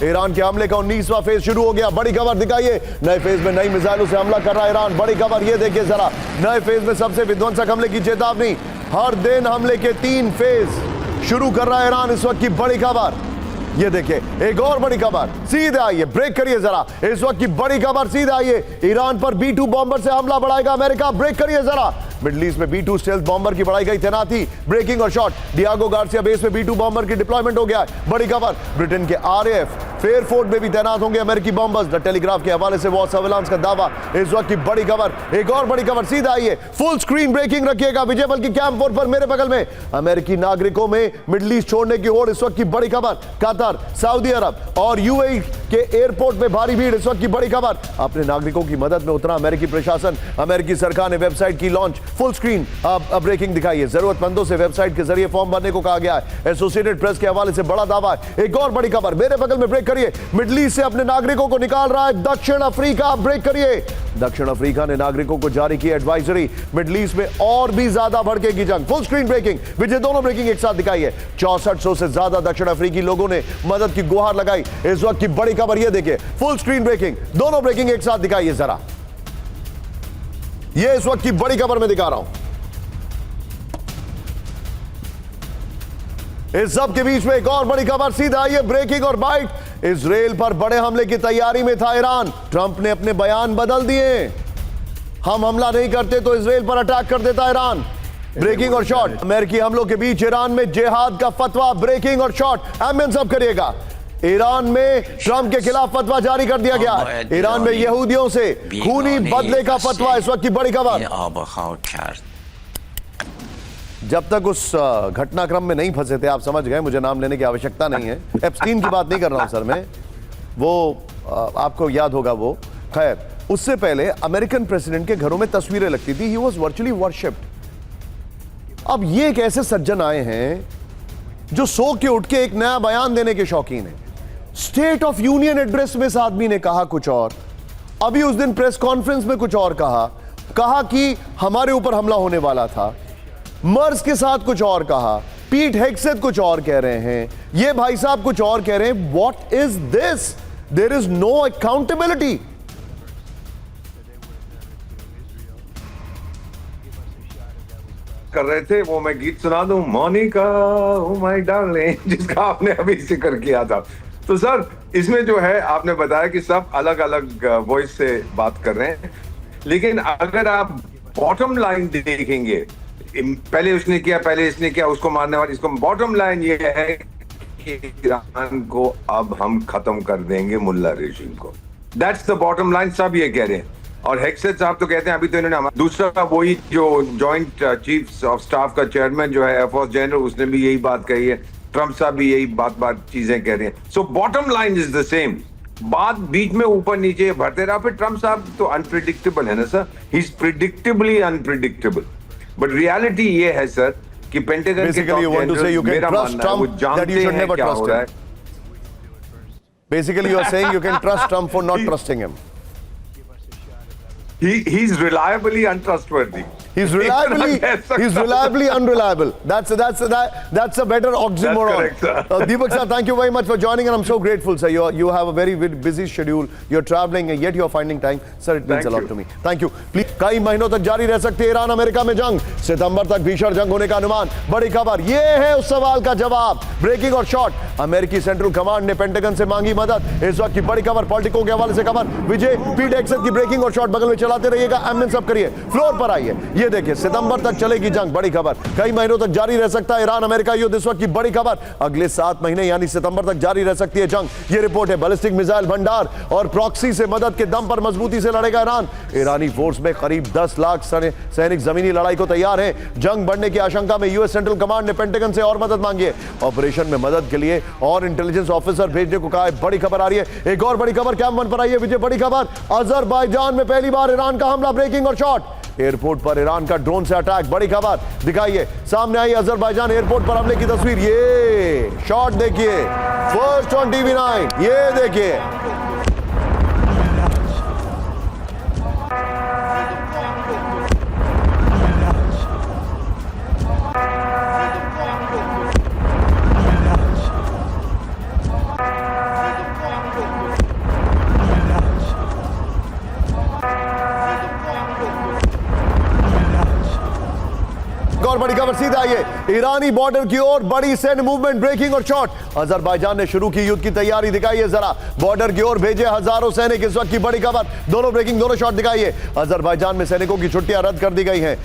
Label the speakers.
Speaker 1: Iran के हमले का 19वां फेज शुरू हो गया। बड़ी खबर दिखाइए, नए फेज में नई मिसाइलों से हमला कर रहा है ईरान। बड़ी खबर ये देखिए जरा, नए फेज में सबसे विध्वंसक हमले की चेतावनी। हर दिन हमले के 3 फेज शुरू कर रहा है ईरान। इस वक्त की बड़ी खबर ये देखिए, एक और बड़ी खबर सीधे आइए, ब्रेक करिए जरा। इस वक्त की बड़ी खबर सीधे आइए, ईरान पर B-2 बॉम्बर से हमला बढ़ाएगा अमेरिका। ब्रेक करिए जरा। मिडिल ईस्ट में B-2 स्टेल्थ बॉम्बर की बढ़ाई गई तैनाती। ब्रेकिंग और शॉट, डियागो गार्सिया बेस में B-2 बॉम्बर की डिप्लॉयमेंट हो गया है। बड़ी खबर, ब्रिटेन के RAF फेयरफोर्ट में भी तैनात होंगे अमेरिकी बॉम्बर्स। द टेलीग्राफ के हवाले से वॉर सर्विलांस का दावा। इस वक्त की बड़ी खबर, एक और बड़ी खबर सीधा आइए, फुल स्क्रीन ब्रेकिंग रखिएगा। विजय बल की कैंप 4 पर मेरे बगल में अमेरिकी नागरिकों में मिडिल ईस्ट छोड़ने की होड़। इस वक्त की बड़ी खबर, कतर, सऊदी अरब और UAE के एयरपोर्ट में भारी भीड़। इस वक्त की बड़ी खबर, अपने नागरिकों की मदद में उतरा अमेरिकी प्रशासन। अमेरिकी सरकार ने वेबसाइट की लॉन्च। फुल स्क्रीन ब्रेकिंग दिखाइए, जरूरतमंदों से वेबसाइट के जरिए फॉर्म भरने को कहा गया है। एसोसिएटेड प्रेस के हवाले से बड़ा दावा है। एक और बड़ी खबर मेरे बगल में, ब्रेक करिए, मिडिल ईस्ट से अपने नागरिकों को निकाल रहा है दक्षिण अफ्रीका। ब्रेक करिए, दक्षिण अफ्रीका ने नागरिकों को जारी की एडवाइजरी। मिडिल ईस्ट में और भी ज्यादा भड़केगी जंग। फुल स्क्रीन ब्रेकिंग, विजय दोनों ब्रेकिंग एक साथ दिखाइए। 6400 से ज्यादा दक्षिण अफ्रीकी लोगों ने मदद की गुहार लगाई। इस वक्त की बड़ी खबर ये देखिए, फुल स्क्रीन ब्रेकिंग, दोनों ब्रेकिंग एक साथ दिखाइए जरा। ये इस वक्त की बड़ी खबर मैं दिखा रहा हूं। इस सब के बीच में एक और बड़ी खबर सीधा आइए, ब्रेकिंग और बाइट। इजराइल पर बड़े हमले की तैयारी में था ईरान। ट्रंप ने अपने बयान बदल दिए। हम हमला नहीं करते तो इजराइल पर अटैक कर देता ईरान। ब्रेकिंग और शॉट, अमेरिकी हमलों के बीच ईरान में जिहाद का फतवा। ब्रेकिंग और शॉट, एमएन सब करिएगा। ईरान में ट्रंप के खिलाफ फतवा जारी कर दिया गया है। ईरान में यहूदियों से खूनी बदले का फतवा। इस वक्त की बड़ी खबर, जब तक उस घटनाक्रम में नहीं फंसे थे, आप समझ गए, मुझे नाम लेने की आवश्यकता नहीं है। एप्स्टीन की बात नहीं कर रहा हूं सर मैं, वो आपको याद होगा वो। खैर, उससे पहले अमेरिकन प्रेसिडेंट के घरों में तस्वीरें लगती थी। He was virtually worshipped. अब ये एक ऐसे सज्जन आए हैं जो सो के उठ के एक नया बयान देने के शौकीन है। स्टेट ऑफ यूनियन एड्रेस में इस आदमी ने कहा कुछ और, अभी उस दिन प्रेस कॉन्फ्रेंस में कुछ और कहा कि हमारे ऊपर हमला होने वाला था। मर्स के साथ कुछ और कहा, पीट हेग्सेथ कुछ और कह रहे हैं, ये भाई साहब कुछ और कह रहे हैं। What is this? There is no accountability.
Speaker 2: कर रहे थे वो, मैं गीत सुना दूं, मोनिका ओ माय डार्लिंग, जिसका आपने अभी जिक्र किया था। तो सर, इसमें जो है आपने बताया कि सब अलग अलग वॉइस से बात कर रहे हैं, लेकिन अगर आप बॉटम लाइन देखेंगे, पहले उसने किया, पहले इसने किया, उसको मारने वाले इसको, बॉटम लाइन ये है कि ईरान को अब हम खत्म कर देंगे, मुल्ला रेजिम को। दैट्स द बॉटम लाइन, सब ये कह रहे हैं। और हेग्सेथ साहब तो कहते हैं, अभी तो इन्होंने दूसरा वही जो जॉइंट चीफ ऑफ स्टाफ का चेयरमैन जो है एयरफोर्स जनरल, उसने भी यही बात कही है। ट्रंप साहब भी यही बात चीजें कह रहे हैं। So bottom line is the same. बात बीच में ऊपर नीचे भरते रहा। फिर ट्रंप साहब तो अनप्रिडिक्टेबल है ना sir, he is predictably unpredictable. But reality ये है सर कि पेंटागन के टॉप जनरल, मेरा मानना है वो जानते हैं क्या हो रहा है।
Speaker 1: Basically you are saying you can trust Trump for not trusting him.
Speaker 2: He's reliably untrustworthy.
Speaker 1: He's reliably unreliable. That's a better oxymoron.
Speaker 2: That's correct, sir.
Speaker 1: Deepak sir, thank you very much for joining, and I'm so grateful, sir. You have a very busy schedule. You're traveling, and yet you're finding time, sir. It means a lot to me. Thank you. Please, कई महीनों तक जारी रह सकती है Iran America में जंग। सितंबर तक भीषण जंग होने का अनुमान। बड़ी खबर ये है, उस सवाल का जवाब। ब्रेकिंग और शॉट, अमेरिकी सेंट्रल कमांड ने पेंटागन से मांगी मदद। इस वक्त की बड़ी खबर, पॉलिटिको के हवाले से खबर। विजय, पीट हेग्सेथ की ब्रेकिंग और शॉट बगल में चलाते रहिएगा। एमएन सब करिए, फ्लोर पर आइए। ये देखिए, सितंबर तक चलेगी जंग। बड़ी खबर, कई महीनों तक जारी रह सकता है ईरान अमेरिका युद्ध। इस वक्त की बड़ी खबर, अगले 7 महीने यानी सितंबर तक जारी रह सकती है जंग। ये रिपोर्ट है। बैलिस्टिक मिसाइल भंडार और प्रॉक्सी से मदद के दम पर मजबूती से लड़ेगा ईरान। ईरानी फोर्स में करीब 10 लाख सैनिक जमीनी लड़ाई को तैयार हैं। जंग बढ़ने की आशंका में यूएस सेंट्रल कमांड ने पेंटागन से और मदद मांगी है। ऑपरेशन में मदद के लिए और इंटेलिजेंस ऑफिसर भेजने को कहा है। बड़ी खबर आ रही है। एक और बड़ी खबर कैम 1 पर आई है। विजय, बड़ी खबर, अजरबैजान में पहली बार ईरान का हमला। ब्रेकिंग और शॉट, एयरपोर्ट पर ईरान का ड्रोन से अटैक। बड़ी खबर दिखाइए, सामने आई अजरबैजान एयरपोर्ट पर हमले की तस्वीर। ये शॉट देखिए, फर्स्ट ऑन TV9। ये देखिए, और बड़ी खबर सीधे आई है ईरानी बॉर्डर की ओर, बड़ी सैन्य मूवमेंट, ब्रेकिंग और शॉट। अजरबैजान ने शुरू की युद्ध की तैयारी, दिखाइए जरा, बॉर्डर की ओर भेजे हजारों सैनिक, इस वक्त की बड़ी खबर, दोनों ब्रेकिंग दोनों शॉट दिखाइए। अजरबैजान में सैनिकों की छुट्टियां रद्द कर दी गई हैं।